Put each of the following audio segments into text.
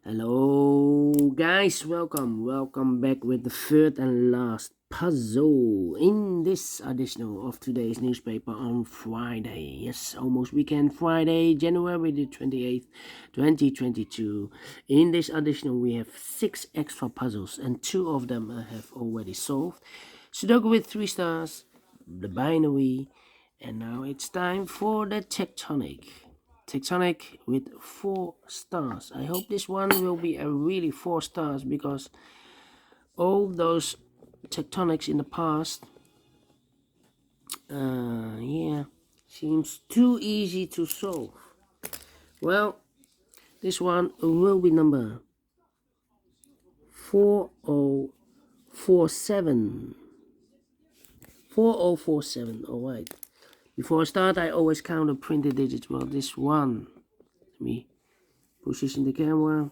Hello guys, welcome back with the third and last puzzle in this edition of today's newspaper on Friday. Yes, almost weekend Friday, January the 28th, 2022. In this edition we have 6 extra puzzles and 2 of them I have already solved. Sudoku with 3 stars, the binary, and now it's time for the Tectonic with 4 stars. I hope this one will be a really 4 stars because all those tectonics in the past seems too easy to solve. Well, this one will be number 4047. 4047. All right, before I start I always count the printed digits. Well, this one, let me position the camera.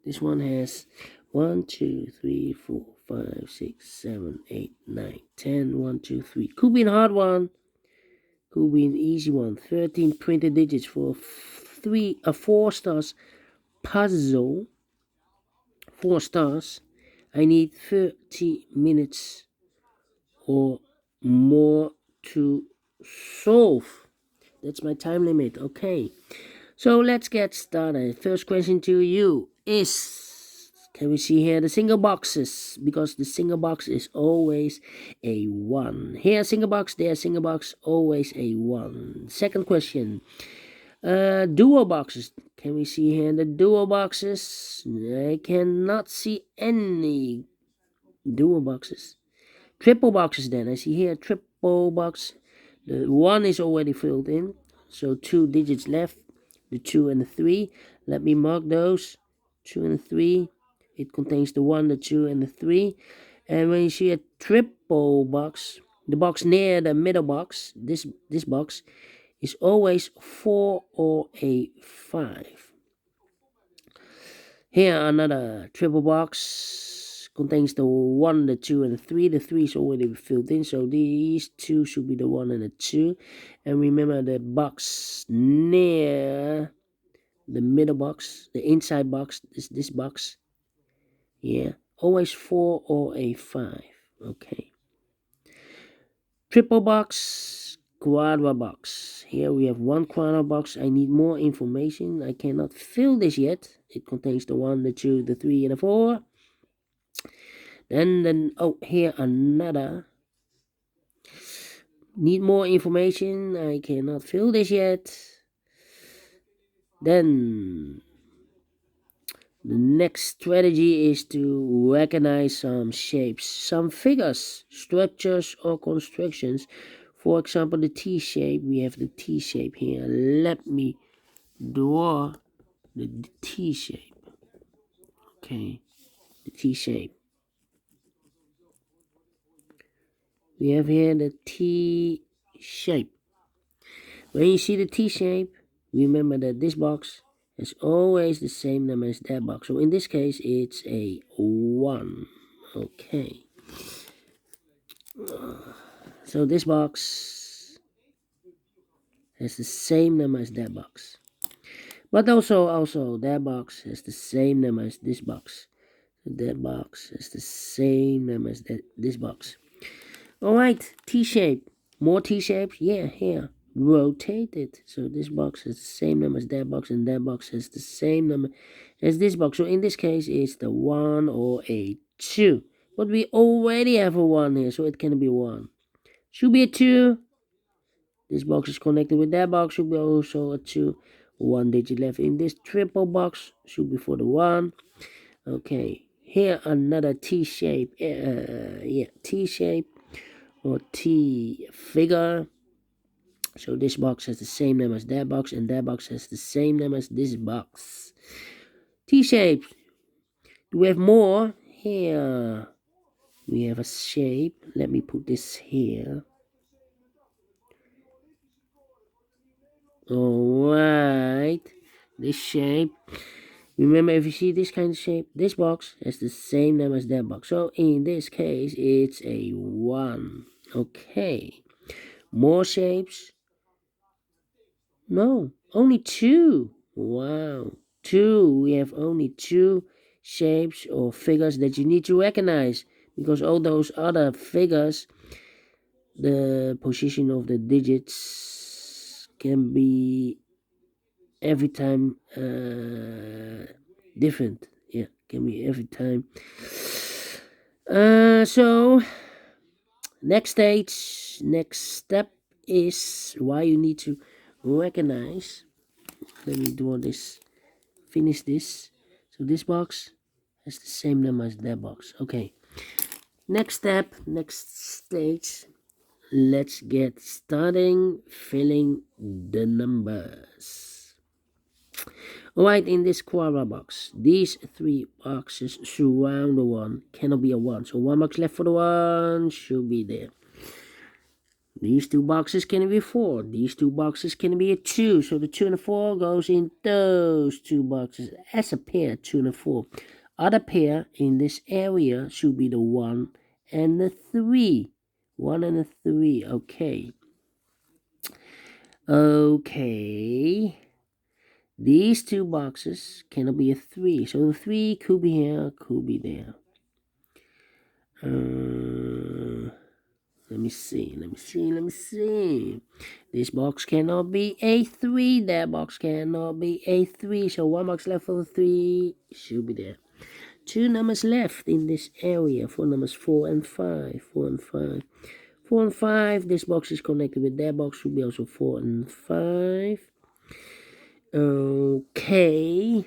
This one has 1, 2, 3, 4, 5, 6, 7, 8, 9, 10. 1, 2, 3. Could be a hard one. Could be an easy one. 13 printed digits for 4 stars puzzle. 4 stars. I need 30 minutes or more to solve. That's my time limit. Okay. So let's get started. First question to you is, can we see here the single boxes? Because the single box is always a 1. Here single box, there single box, always a 1. Second question, dual boxes. Can we see here the dual boxes? I cannot see any dual boxes. Triple boxes then. I see here triple box. The 1 is already filled in, so 2 digits left. The 2 and the 3. Let me mark those. 2 and the 3. It contains the 1, the 2, and the 3. And when you see a triple box, the box near the middle box, this box, is always 4 or a 5. Here another triple box contains the 1, the 2, and the 3. The 3 is already filled in, so these 2 should be the 1 and the 2. And remember the box near the middle box, the inside box, is this box. Yeah, always 4 or a 5. Okay. Triple box, quadra box. Here we have 1 quadra box. I need more information. I cannot fill this yet. It contains the 1, the 2, the 3, and the 4. Then here another. Need more information. I cannot fill this yet. Then the next strategy is to recognize some shapes, some figures, structures, or constructions. For example, the T shape. We have the T shape here. Let me draw the T shape. Okay, the T shape. We have here the T shape. When you see the T shape, remember that this box is always the same number as that box. So in this case, it's a 1. Okay. So this box has the same number as that box. But also that box has the same number as this box. That box has the same number as this box. Alright, T-shape. More T-shapes? Yeah, here. Rotate it. So this box has the same number as that box, and that box has the same number as this box. So in this case, it's the 1 or a 2. But we already have a 1 here, so it can be 1. Should be a 2. This box is connected with that box, should be also a 2. 1 digit left in this triple box, should be for the 1. Okay, here another T shape. T shape or T figure. So this box has the same number as that box, and that box has the same number as this box. T shape. Do we have more? Here we have a shape. Let me put this here. Alright, this shape. Remember, if you see this kind of shape, this box has the same number as that box. So in this case, it's a 1. Okay. More shapes? No, only 2. Wow. 2. We have only 2 shapes or figures that you need to recognize, because all those other figures, the position of the digits can be every time different. Yeah, can be every time. So next step is why you need to recognize. Let me draw this, finish this. So this box has the same number as that box. Okay, next step, next stage, let's get starting filling the numbers. Alright, in this quadra box, these 3 boxes surround the 1, cannot be a 1, so 1 box left for the 1 should be there. These 2 boxes can be 4, these 2 boxes can be a 2, so the 2 and the 4 goes in those 2 boxes as a pair, 2 and a 4. Other pair in this area should be the 1 and the 3. 1 and a 3, okay. Okay. These 2 boxes cannot be a 3, so the 3 could be here, could be there. Let me see. This box cannot be a 3, that box cannot be a 3, so 1 box left for the 3 should be there. 2 numbers left in this area for numbers 4 and 5. 4 and 5. 4 and 5, this box is connected with that box, should be also 4 and 5. Okay.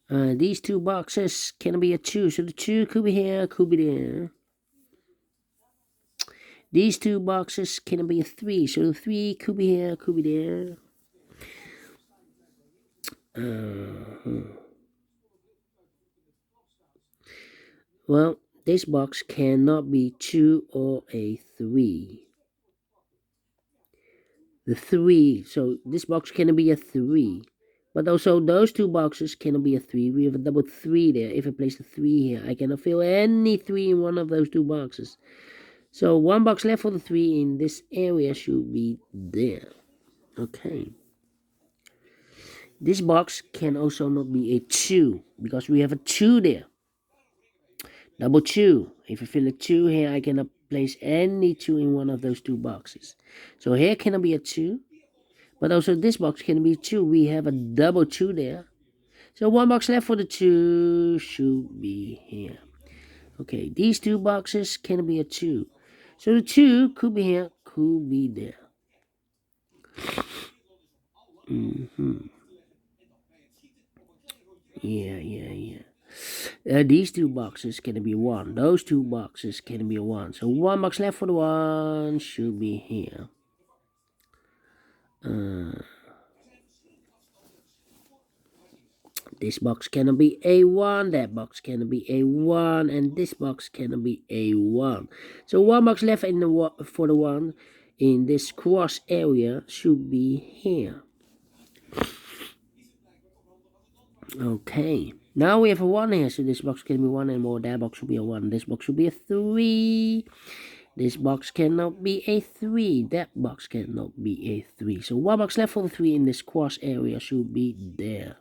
These 2 boxes can be a 2, so the 2 could be here, could be there. These 2 boxes can be a 3, so the 3 could be here, could be there. Well, this box cannot be 2 or a 3. The 3, so this box can be a 3. But also those 2 boxes cannot be a 3. We have a double 3 there. If I place the 3 here, I cannot fill any 3 in one of those 2 boxes. So 1 box left for the 3 in this area should be there. Okay. This box can also not be a 2, because we have a 2 there. Double 2. If I fill a 2 here, I cannot place any 2 in one of those 2 boxes. So here cannot be a 2. But also this box can be 2. We have a double 2 there. So 1 box left for the 2 should be here. Okay, these 2 boxes can be a 2. So the 2 could be here, could be there. Yeah. These 2 boxes can be 1. Those 2 boxes can be 1. So 1 box left for the 1 should be here. This box cannot be A1, that box cannot be A1, and this box cannot be A1. So 1 box left in the for the 1 in this cross area should be here. Okay, now we have a 1 here, so this box can be 1 and more, that box should be a 1, this box should be a 3. This box cannot be a 3, that box cannot be a 3. So 1 box left for the 3 in this cross area should be there.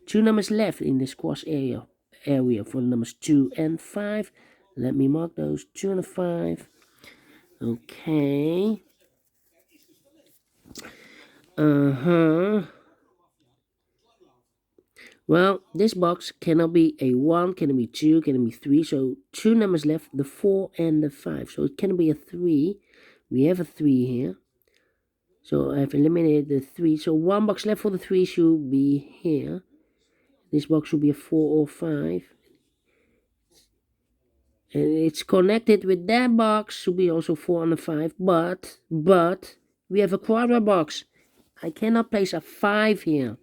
2 numbers left in this cross area for numbers 2 and 5. Let me mark those, 2 and 5. Okay. Well, this box cannot be a 1, cannot be 2, cannot be 3. So 2 numbers left, the 4 and the 5. So it cannot be a 3. We have a 3 here. So I've eliminated the 3. So 1 box left for the 3 should be here. This box should be a 4 or 5. And it's connected with that box, should be also 4 and a 5. But we have a quadra box. I cannot place a 5 here,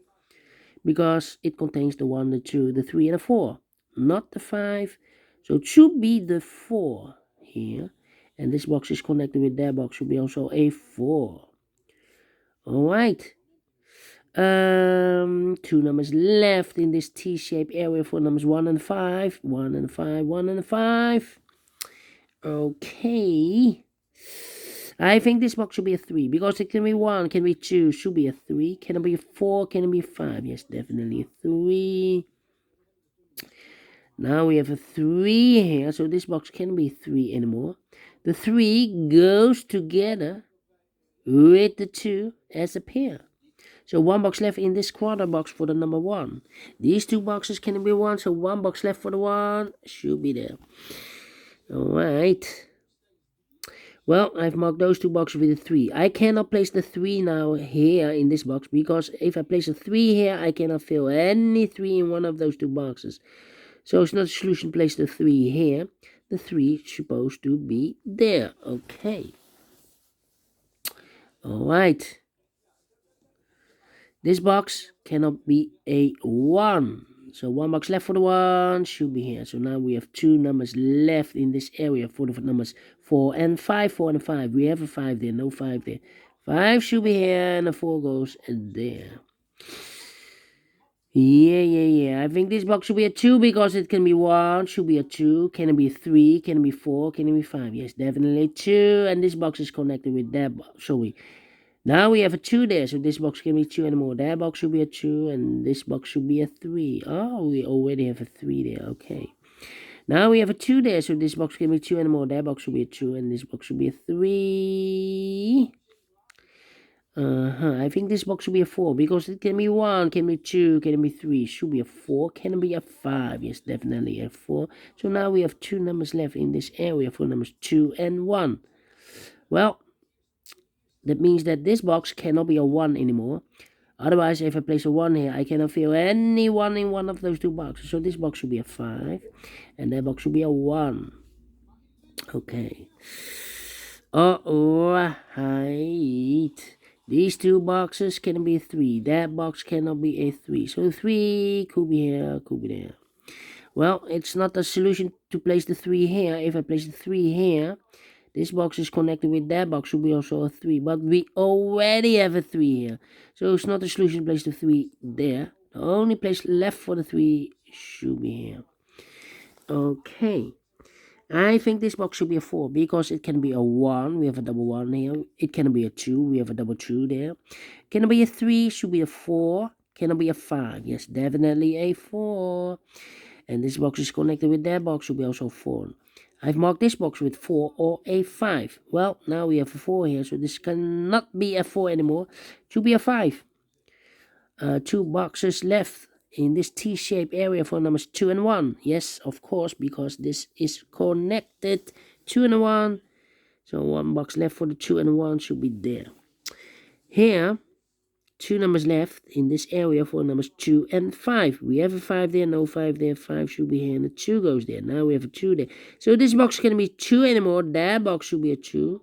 because it contains the 1, the 2, the 3, and the 4. Not the 5. So it should be the 4 here. And this box is connected with that box, should be also a 4. Alright. 2 numbers left in this T-shaped area for numbers 1 and 5. 1 and 5, 1 and 5. Okay. I think this box should be a 3 because it can be 1, can be 2, should be a 3. Can it be 4? Can it be 5? Yes, definitely a 3. Now we have a 3 here, so this box can't be 3 anymore. The 3 goes together with the 2 as a pair. So 1 box left in this quarter box for the number 1. These 2 boxes can be 1, so 1 box left for the 1 should be there. Alright. Well, I've marked those 2 boxes with a 3. I cannot place the 3 now here in this box, because if I place a 3 here, I cannot fill any 3 in one of those 2 boxes. So it's not a solution to place the 3 here. The 3 is supposed to be there. Okay. Alright. This box cannot be a 1. So 1 box left for the 1 should be here. So now we have 2 numbers left in this area for the numbers 4 and 5. 4 and 5. We have a 5 there. No 5 there. 5 should be here and a 4 goes there. Yeah. I think this box should be a 2 because it can be 1, should be a 2. Can it be 3? Can it be 4? Can it be 5? Yes, definitely 2. And this box is connected with that box. So now we have a 2 there. So this box can be 2 anymore. That box should be a 2 and this box should be a 3. Oh, we already have a 3 there. Okay. Now we have a 2 there. So this box can be 2 anymore. That box should be a 2 and this box should be a 3. I think this box should be a 4 because it can be 1, can be 2, can be 3, should be a 4, can be a 5, yes, definitely a 4. So now we have 2 numbers left in this area for numbers 2 and 1. Well, that means that this box cannot be a 1 anymore. Otherwise, if I place a 1 here, I cannot fill any 1 in one of those 2 boxes. So this box should be a 5 and that box should be a 1. Okay. Alright. These 2 boxes can be 3. That box cannot be a 3. So 3 could be here, could be there. Well, it's not a solution to place the 3 here. If I place the 3 here, this box is connected with that box, should be also a 3. But we already have a 3 here. So it's not a solution to place the 3 there. The only place left for the 3 should be here. Okay. I think this box should be a 4 because it can be a 1. We have a double 1 here. It can be a 2. We have a double 2 there. Can it be a 3? Should be a 4. Can it be a 5? Yes, definitely a 4. And this box is connected with that box. Should be also 4. I've marked this box with 4 or a 5. Well, now we have a 4 here. So this cannot be a 4 anymore. It should be a 5. 2 boxes left in this T-shaped area for numbers 2 and 1. Yes, of course, because this is connected. 2 and 1. So 1 box left for the 2 and 1 should be there. Here, 2 numbers left in this area for numbers 2 and 5. We have a 5 there, no 5 there. 5 should be here and the 2 goes there. Now we have a 2 there. So this box can't be 2 anymore. That box should be a 2.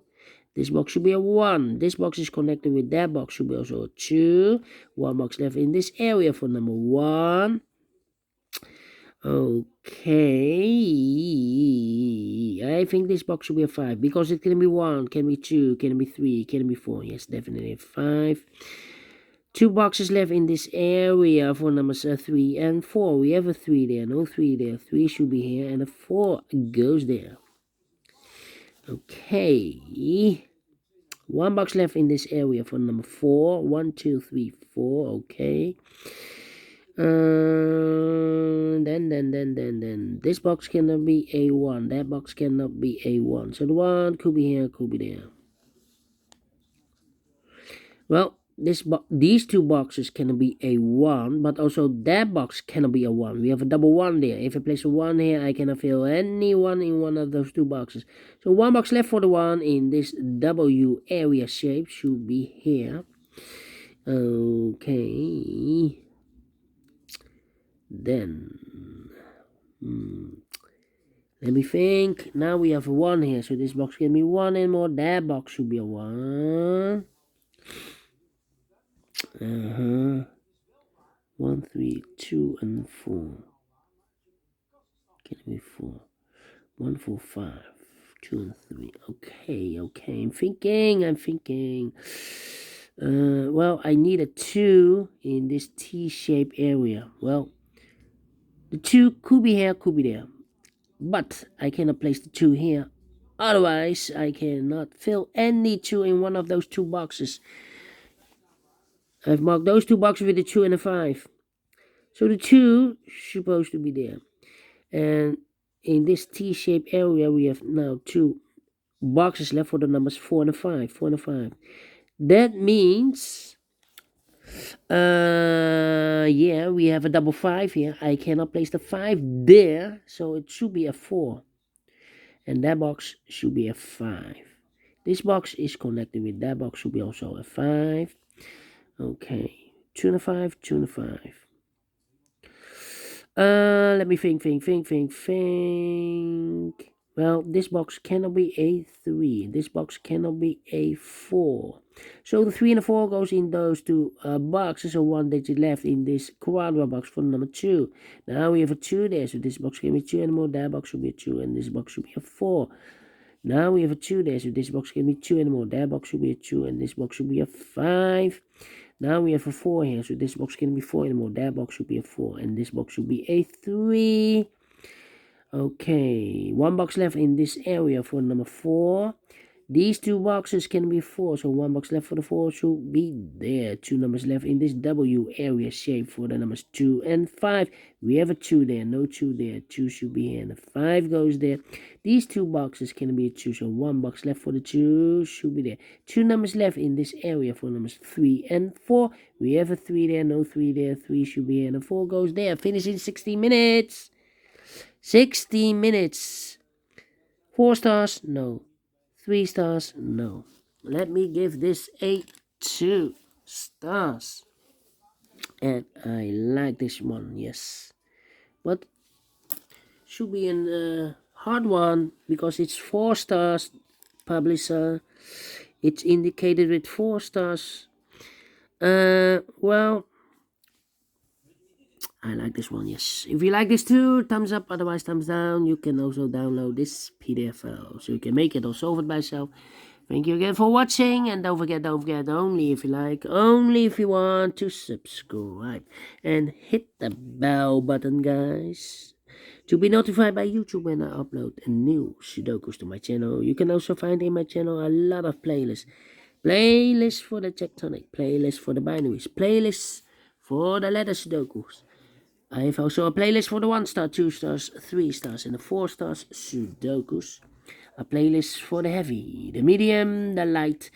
This box should be a 1. This box is connected with that box. Should be also a 2. 1 box left in this area for number 1. Okay. I think this box should be a 5. Because it can be 1, can be 2, can be 3, can be 4. Yes, definitely a 5. 2 boxes left in this area for numbers 3 and 4. We have a 3 there. No 3 there. 3 should be here. And a 4 goes there. Okay. 1 box left in this area for number 4. 1, 2, 3, 4. Okay. Then. This box cannot be a 1. That box cannot be a 1. So the 1 could be here, could be there. Well, these 2 boxes cannot be a 1, but also that box cannot be a 1. We have a double 1 there. If I place a 1 here, I cannot fill any 1 in one of those 2 boxes. So 1 box left for the 1 in this W area shape should be here. Okay. Then, let me think. Now we have a 1 here, so this box can be 1 and more. That box should be a 1. 1, 3, 2, and 4. Can it be 4? 1, 4, 5, 2, and 3. Okay. I'm thinking. Well, I need a 2 in this T-shaped area. Well, the 2 could be here, could be there. But I cannot place the 2 here Otherwise, I cannot fill any 2 in one of those 2 boxes. I've marked those 2 boxes with a 2 and a 5. So the 2 is supposed to be there. And in this T-shaped area, we have now 2 boxes left for the numbers 4 and a 5. 4 and a 5. That means, yeah, we have a double 5 here. I cannot place the 5 there, so it should be a 4. And that box should be a 5. This box is connected with that box, should be also a 5. Okay, 2 and a 5, 2 and a 5. Let me think. Well, this box cannot be a 3. This box cannot be a 4. So the 3 and the 4 goes in those 2 boxes. So 1 digit left in this quadra box for number 2. Now we have a 2 there. So this box can be 2 anymore. That box should be a 2. And this box should be a 4. Now we have a 2 there. So this box can be 2 anymore. That box should be a 2. And this box should be a 5. Now we have a 4 here, so this box can be 4 anymore. That box should be a 4, and this box should be a 3. Okay, 1 box left in this area for number 4. These 2 boxes can be 4, so 1 box left for the 4 should be there. 2 numbers left in this W area shape for the numbers 2 and 5. We have a 2 there, no 2 there. 2 should be here, and the 5 goes there. These 2 boxes can be a 2, so 1 box left for the 2 should be there. 2 numbers left in this area for numbers 3 and 4. We have a 3 there, no 3 there. 3 should be here, and the 4 goes there. Finish in 16 minutes. 16 minutes. 4 stars? No. 3 stars? No. Let me give this a 2 stars. And I like this one, yes. But should be a hard one because it's 4 stars. Publisher, it's indicated with 4 stars. Well, I like this one, yes. If you like this too, thumbs up, otherwise thumbs down. You can also download this PDF file so you can make it or solve it by yourself. Thank you again for watching, and don't forget, only if you like, only if you want to subscribe. And hit the bell button, guys, to be notified by YouTube when I upload a new Sudokus to my channel. You can also find in my channel a lot of playlists. Playlists for the Tectonic, playlists for the binaries, playlists for the letter Sudokus. I have also a playlist for the 1 star, 2 stars, 3 stars, and the 4 stars Sudokus. A playlist for the heavy, the medium, the light,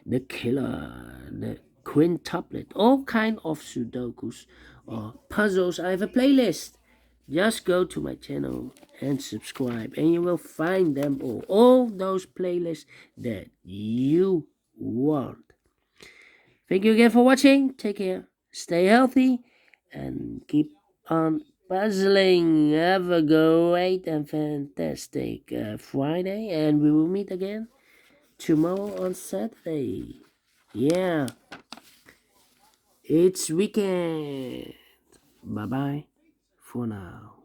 the killer, the quintuplet, all kind of Sudokus or puzzles. I have a playlist. Just go to my channel and subscribe, and you will find them all those playlists that you want. Thank you again for watching. Take care, stay healthy, and keep on puzzling. Have a great and fantastic Friday, and we will meet again tomorrow on Saturday. Yeah, it's weekend. Bye bye for now.